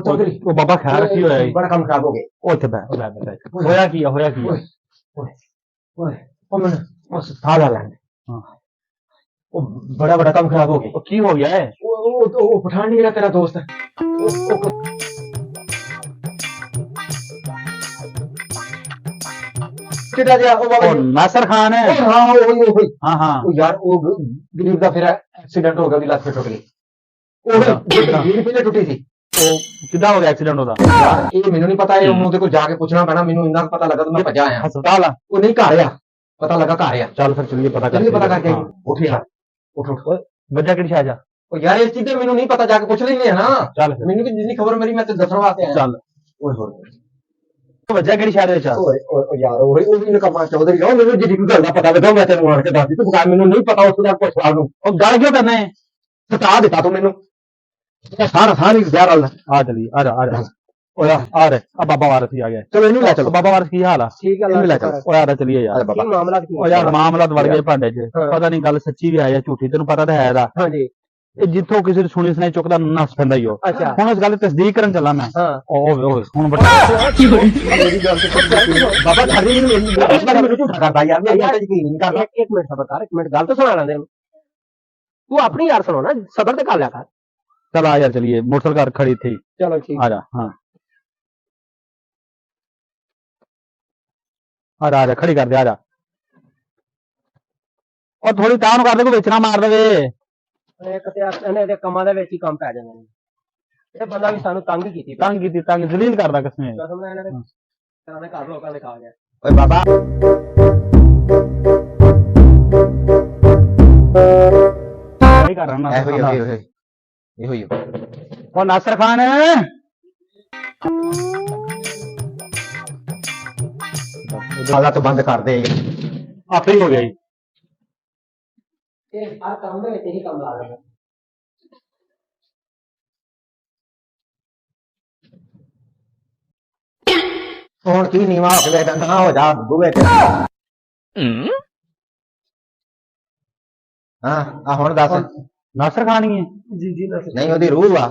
चौधरी ਉਹ ਬਾਬਾ ਖੈਰ ਕੀ ਹੋਇਆ ਜੀ? बड़ा काम खराब हो गया। ਉਹ ਇੱਥੇ ਬੈ ਹੋਇਆ ਕੀ ਆ? ओ मैंने अस्पताल वाला है। हाँ। वो बड़ा काम खराब हो गया। ਉਹ ਕੀ ਹੋ ਗਿਆ ਹੈ? वो पठान नहीं रहा तेरा दोस्त है। चिटा दिया वो बाबा ਉਹ ਨਾਸਰ ਖਾਨ ਹੈ। हाँ वही ਹਾਂ ਹਾਂ वो यार वो गरीब का फिर एक्सीडेंट हो गया, ਉਹਦੀ ਲੱਤ ਟੁੱਟ ਗਈ। ਉਹ ਜਿਹੜੀ ਪਹਿਲੇ ਟੁੱਟੀ ਸੀ। ਉਹ ਕਿੱਦਾਂ ਹੋ ਗਿਆ ਐਕਸੀਡੈਂਟ ਉਹਦਾ? ਯਾਰ ਇਹ ਮੈਨੂੰ ਨਹੀਂ ਪਤਾ, ਇਹ ਉਹਦੇ ਕੋਲ ਜਾ ਕੇ ਪੁੱਛਣਾ ਪੈਣਾ। ਮੈਨੂੰ ਇੰਨਾ ਪਤਾ ਲੱਗਾ ਤਾਂ ਮੈਂ ਭੱਜਾ ਆਇਆ। ਹਸਪਤਾਲ ਆ? ਉਹ ਨਹੀਂ ਘਰ ਆ, ਪਤਾ ਲੱਗਾ ਘਰ ਆ। ਚੱਲ ਫਿਰ ਚੱਲੀਏ ਪਤਾ ਜਲਦੀ ਪਤਾ ਕਰਕੇ ਹਾਂ। ਉੱਠ ਯਾਰ, ਉੱਠ। ਵੱਜਾ ਕਿਹੜੀ ਸ਼ਾਹ ਜਾ? ਉਹ ਯਾਰ ਇਸ ਚੀਜ਼ ਤੇ ਮੈਨੂੰ ਨਹੀਂ ਪਤਾ, ਜਾ ਕੇ ਪੁੱਛ ਲੈਂਦੇ ਆ ਨਾ। ਚੱਲ ਫਿਰ ਮੈਨੂੰ ਜਿੰਨੀ ਖਬਰ ਮੇਰੀ ਮੈਂ ਤੇ ਦੱਸਣ ਵਾਸਤੇ ਆਇਆ। ਚੱਲ। ਓਏ ਹੋਏ ਵੱਜਾ ਕਿਹੜੀ ਸ਼ਾਹ ਦੇ ਵਿੱਚ? ਓਏ ਯਾਰ ਉਹ ਵੀ ਨਕਮਾ ਚੌਧਰੀ ਆ। ਮੈਨੂੰ ਜਿਹੜੀ ਕੋਈ ਗੱਲ ਦਾ ਪਤਾ ਲੱਗਾ ਮੈਂ ਤੈਨੂੰ ਆਣ ਕੇ ਦੱਸ ਦਿੱਤੀ। ਤੂੰ ਮੈਨੂੰ ਨਹੀਂ ਪਤਾ, ਉਸ ਦਾ ਪੁੱਛ ਲਾ ਨੂੰ। ਉਹ ਗੱਲ ਕਿਉਂ ਕਰਨਾ ਹੈ? ਬਤਾ ਦਿੱਤਾ ਤੂੰ ਮੈਨੂੰ ਸਾਰੀ ਜ਼ਹਿਰ ਵਾਲਾ। ਆ ਚਲੀ ਆ ਜਾ ਓਏ ਆ ਰੇ ਆ ਬਾਬਾ ਵਾਰਸ ਹੀ ਆ ਗਿਆ। ਚਲੋ ਇਹਨੂੰ ਲੈ ਚਲੋ। ਬਾਬਾ ਵਾਰਸ ਕੀ ਹਾਲ ਆ? ਠੀਕ ਇਹਨੂੰ ਲੈ ਚੱਲ। ਓਏ ਆ ਜਾ ਚਲੀਏ ਯਾਰ। ਕੀ ਮਾਮਲਾ ਕੀ? ਓ ਯਾਰ ਮਾਮਲਾ ਵੜ ਗਏ ਭਾਂਡੇ 'ਚ। ਹਾਂ। ਪਤਾ ਨਹੀਂ ਗੱਲ ਸੱਚੀ ਵੀ ਆ ਜਾਂ ਝੂਠੀ, ਤੈਨੂੰ ਪਤਾ ਤਾਂ ਹੈ ਇਹਦਾ। ਹਾਂਜੀ ਇਹ ਜਿੱਥੋਂ ਕਿਸੇ ਨੂੰ ਸੁਣੀ ਸੁਣਾਈ ਚੁੱਕਦਾ ਨਫਸ ਪੈਂਦਾ ਹੀ ਉਹ। ਅੱਛਾ ਹੁਣ ਇਸ ਗੱਲ ਦੀ ਤਸਦੀਕ ਕਰਨ ਚੱਲਾਂ ਮੈਂ। ਹਾਂ ਓਏ ਹੁਣ ਵੱਡਾ ਮੇਰੀ ਗੱਲ ਤੇ ਬਾਬਾ ਸਾਡੀ ਮੈਨੂੰ ਝੂਠਾ ਕਰਦਾ ਯਾਰ। ਮੈਂ ਯਾਰ ਯਕੀਨ ਨਹੀਂ ਕਰਦਾ। ਇੱਕ ਮਿੰਟ ਸਬਰ ਕਰ, ਇੱਕ ਮਿੰਟ ਗੱਲ ਤਾਂ ਸੁਣਾ ਲੈਂਦੇ ਤੂੰ ਆਪਣੀ ਯਾਰ ਸੁਣੋ ਨਾ, ਸਬਰ ਤੇ ਕਰ ਲਿਆ ਕਰ। चल आ यार चलिए, मोटरसाइकिल खड़ी थी। चलो ठीक आ जा। हाँ आ जा खड़ी कर दे, आ जा। और थोड़ी टाउन कर दे, को बेचना मार दे। ਇੱਕ ਤੇ ਇਹਨੇ ਦੇ ਕੰਮਾਂ ਦੇ ਵਿੱਚ ਹੀ ਕੰਮ ਪੈ ਜਾਂਦੇ ਨੇ। ਇਹ ਬੰਦਾ ਵੀ ਸਾਨੂੰ ਤੰਗ ਕੀਤੀ तंग जलील करदा किसने? ਕਸਮ ਨਾਲ ਇਹਨਾਂ ਦੇ ਘਰਾਂ ਦੇ ਘਰ ਲੋਕਾਂ ਦੇ ਖਾ ਗਿਆ। ओए बाबा सही कर रहा ना। ਇਹੋ ਹੀ और नासिर खान ਹਾਲਤ ਬੰਦ ਕਰ ਦੇ। आप ही हो गया। ਇਹ ਹਰ ਕੰਮ ਦੇ ਵਿੱਚ ਹੀ ਕੰਮ ਲਾ ਲੈਂਦਾ। ਹੁਣ ਕੀ ਨੀਵਾ ਹੋ ਕੇ ਬੈਠਾ ਨਾ ਹੋ ਜਾ ਬੂਹੇ ਤੇ। ਹਾਂ ਆ ਹੁਣ ਦੱਸ। नासिर खान ही है? ਜੀ ਨਹੀਂ ਉਹਦੀ ਰੂਹ ਆ।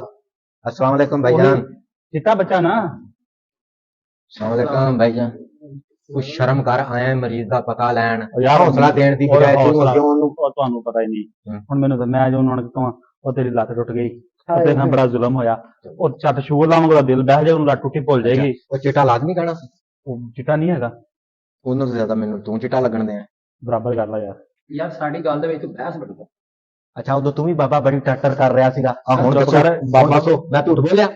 अस्सलाम वालेकुम भाईजान। चिट्टा बच्चा ना? अस्सलाम वालेकुम भाईजान। कुछ शर्म कर, आया मरीज ਦਾ ਪਤਾ ਲੈਣ। यार ਹੌਸਲਾ ਦੇਣ ਦੀ ਬਜਾਏ ਤੂੰ ਅੱਗੇ ਉਹਨੂੰ ਤੁਹਾਨੂੰ ਪਤਾ ਹੀ ਨਹੀਂ। ਹੁਣ ਮੈਨੂੰ ਤਾਂ ਮੈਂ ਜੋ ਉਹਨਾਂ ਨੂੰ ਉਹ ਤੇਰੀ ਲੱਤ ਟੁੱਟ ਗਈ, ਤੇ ਨਾਲ ਬੜਾ ਜ਼ੁਲਮ ਹੋਇਆ। ਉਹ ਛੱਤ ਸ਼ੂਰ ਲਾਉਂਗਾ ਦਾ ਦਿਲ ਬਹਿ ਜਾ, ਉਹਨੂੰ ਲੱਤ ਟੁੱਟੀ ਭੁੱਲ ਜਾਏਗੀ। ਉਹ ਚਿੱਟਾ ਲਾਜ਼ਮੀ ਕਹਿਣਾ। ਉਹ ਚਿੱਟਾ ਨਹੀਂ ਹੈਗਾ। ਉਹਨੂੰ ਤੋਂ ਜ਼ਿਆਦਾ ਮੈਨੂੰ ਤੂੰ ਚਿੱਟਾ ਲੱਗਣ ਦੇ। ਬਰਾਬਰ ਕਰ ਲੈ ਯਾਰ ਸਾਡੀ ਗੱਲ ਦੇ ਵਿੱਚ ਤੂੰ ਬਹਿਸ ਬੜੀ। ਅੱਛਾ ਉਦੋਂ ਤੂੰ ਵੀ ਬਾਬਾ ਬੜੀ ਟੱਟਰ ਕਰ ਰਿਹਾ ਸੀਗਾ। ਆ ਹੁਣ ਦੱਸੋ ਦੱਸੋ ਬਾਬਾ ਤੋਂ ਮੈਂ ਝੂਠ ਬੋਲਿਆ?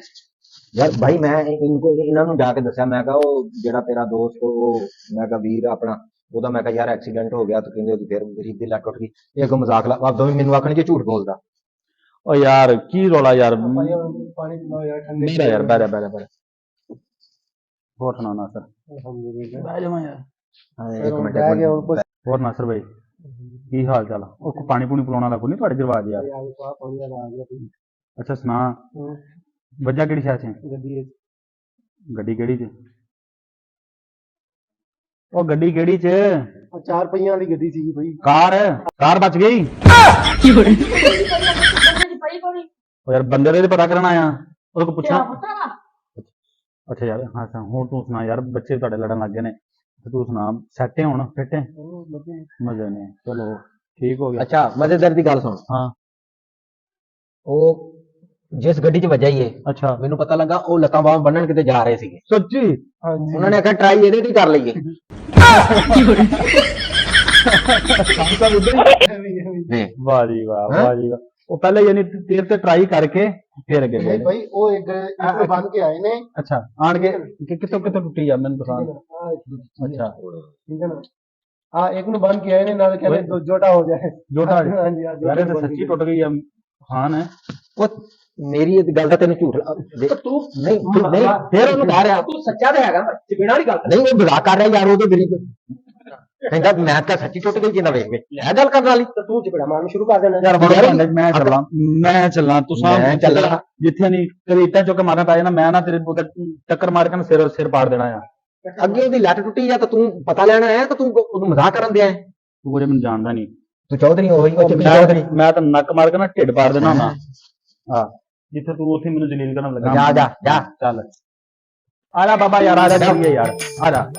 ਯਾਰ ਭਾਈ ਮੈਂ ਇਹਨਾਂ ਨੂੰ ਜਾ ਕੇ ਦੱਸਿਆ, ਮੈਂ ਕਿਹਾ ਉਹ ਜਿਹੜਾ ਤੇਰਾ ਦੋਸਤ ਉਹ ਮੈਂ ਕਿਹਾ ਵੀਰ ਆਪਣਾ ਉਹਦਾ ਮੈਂ ਕਿਹਾ ਯਾਰ ਐਕਸੀਡੈਂਟ ਹੋ ਗਿਆ। ਤੂੰ ਕਹਿੰਦੇ ਉਹਦੀ ਫਿਰ ਗਰੀਬ ਦੀ ਲੱਤ ਟੁੱਟ ਗਈ। ਇਹ ਅੱਗੋਂ ਮਜ਼ਾਕ ਲਾ ਆਪ ਦੋਵੇਂ ਮੈਨੂੰ ਆਖਣਗੇ ਝੂਠ ਬੋਲਦਾ। ਉਹ ਯਾਰ ਕੀ ਰੋਲਾ ਯਾਰ। ਪਾਣੀ ਪੀਓ ਯਾਰ ਠੰਡੇ। ਮੇਰਾ ਯਾਰ ਬੈਠ ਹੋਰ ਸੁਣਾ ਨਾਸਰ। ਅਲਹਮਦੁਲਿਲਾ ਬਹਿ ਜਾਵਾਂ ਯਾਰ। ਇੱਕ ਮਿੰਟ ਹੋਰ ਨਾਸਰ ਭਾਈ ਕੀ ਹਾਲ ਚਾਲ? ਉਹ ਪਾਣੀ ਪੂਣੀ ਪਿਲਾਉਣ ਵਾਲਾ ਕੋਈ ਨਹੀਂ ਤੁਹਾਡੇ ਰਿਵਾਜ ਯਾਰ? ਅੱਛਾ ਸੁਣਾ, ਵੱਜਾ ਕਿਹੜੀ ਸ਼ਾਹ 'ਚ? ਗੱਡੀ ਕਿਹੜੀ 'ਚ? ਉਹ ਗੱਡੀ ਕਿਹੜੀ 'ਚ? 4 ਪਹੀਆਂ ਵਾਲੀ ਗੱਡੀ ਸੀ ਭਾਈ। ਕਾਰ ਬਚ ਗਈ। ਉਹ ਯਾਰ ਬੰਦੇ ਦੇ ਪਤਾ ਕਰਨ ਆਇਆ, ਉਹਦੇ ਕੋਲ ਪੁੱਛਣਾ। ਅੱਛਾ ਯਾਰ ਹਾਂ ਹੁਣ ਤੂੰ ਸੁਣਾ ਯਾਰ, ਬੱਚੇ ਤੁਹਾਡੇ ਲੜਨ ਲੱਗ ਗਏ ਨੇ, ਤੂੰ ਸੁਣਾ ਸੈੱਟ ਹੈ ਹੁਣ? ਫਿੱਟ ਹੈ? ਮਜ਼ੇ ਨੇ, ਚਲੋ ਠੀਕ ਹੋ ਗਿਆ। ਅੱਛਾ ਮਜ਼ੇਦਾਰ ਦੀ ਗੱਲ ਸੁਣ। ਹਾਂ ਉਹ ਜਿਸ ਗੱਡੀ 'ਚ ਵੱਜਾ ਹੀ ਏ, ਅੱਛਾ ਮੈਨੂੰ ਪਤਾ ਲੱਗਾ ਉਹ ਲੱਤਾਂ ਬਾਹਾਂ ਬੰਨਣ ਕਿਤੇ ਜਾ ਰਹੇ ਸੀਗੇ। ਸੱਚੀ? ਉਹਨਾਂ ਨੇ ਆਖਿਆ ਟਰਾਈ ਇਹਦੇ ਤੇ ਕਰ ਲਈਏ। ਵਾਹ ਜੀ ਵਾਹ, ਵਾਹ ਜੀ ਵਾਹ। ਉਹ ਪਹਿਲੇ ਯਾਨੀ ਤੇਰੇ ਤੇ ਟਰਾਈ ਕਰਕੇ ਫਿਰ ਅੱਗੇ ਗਏ। ਭਾਈ ਉਹ ਇੱਕ ਬਣ ਕੇ ਆਏ ਨੇ। ਅੱਛਾ ਆਣ ਕੇ ਕਿੱਥੋਂ ਟੁੱਟੀ ਆ ਮੈਨੂੰ ਦੱਸਾਂ। ਅੱਛਾ ਠੀਕ ਹੈ ਨਾ। हाँ एक नु बंद किया है ना कहने तो जोटा हो जाए। जोटा हाँ जी यार ये तो सच्ची टूट गई है। खान है वो मेरी गल का तेन झूठ तू नहीं फिर ਉਹਨੂੰ ਕਹਿ ਰਿਹਾ ਤੂੰ ਸੱਚਾ ਤੇ ਹੈਗਾ ਚਿਬਣਾ ਵਾਲੀ ਗੱਲ ਨਹੀਂ। ਉਹ ਮਜ਼ਾਕ ਕਰ ਰਿਹਾ ਯਾਰ। ਉਹਦੇ ਬਿਲ ਕਹਿੰਦਾ ਮੈਂ ਤਾਂ ਸੱਚੀ ਟੁੱਟ ਗਈ ਜਿੰਨਾ ਵੇਖ ਇਹ ਗੱਲ ਕਰਨ ਵਾਲੀ ਤਾਂ ਤੂੰ ਚਿਬੜਾ ਮਾਰਨ ਸ਼ੁਰੂ ਕਰ ਦੇਣਾ ਯਾਰ। ਮੈਂ ਚੱਲਾਂ ਤੂੰ ਸਾਹ ਚੱਲਣਾ ਜਿੱਥੇ ਨਹੀਂ ਕਦੇ ਇੱਟਾਂ ਚੁੱਕ ਕੇ ਮਾਰਨਾ ਪੈ ਜਾਣਾ। ਮੈਂ ਨਾ ਤੇਰੇ ਟੱਕਰ ਮਾਰ ਕੇ ਸਿਰ ਪਾੜ ਦੇਣਾ ਆ। ਅੱਗੇ ਉਹਦੀ ਲੱਤ ਟੁੱਟੀ ਜਾਂ ਤਾਂ ਤੂੰ ਪਤਾ ਲੈਣਾ ਆਇਆ ਤਾਂ ਤੂੰ ਉਹਨੂੰ ਮਜ਼ਾਕ ਕਰਨ ਦਿਆ। ਤੂੰ ਕੁਝ ਮੈਨੂੰ ਜਾਣਦਾ ਨਹੀਂ। ਤੂੰ ਚੌਧਰੀ ਹੋਈ ਉਹ ਚੱਕੀ ਚੌਧਰੀ। ਮੈਂ ਤਾਂ ਨੱਕ ਮਾਰ ਕੇ ਨਾ ਢਿੱਡ ਪਾੜ ਦੇਣਾ ਹੁੰਦਾ। ਹਾਂ ਜਿੱਥੇ ਤੂੰ ਉੱਥੇ ਮੈਨੂੰ ਜਲੀਲ ਕਰਨ ਲੱਗਾ। ਜਾ ਜਾ ਜਾ ਚੱਲ ਆ ਜਾ ਬਾਬਾ ਯਾਰ, ਆ ਜਾ ਚੱਲੀਏ ਯਾਰ, ਆ ਜਾ।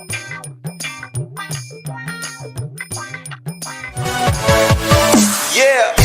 Yeah.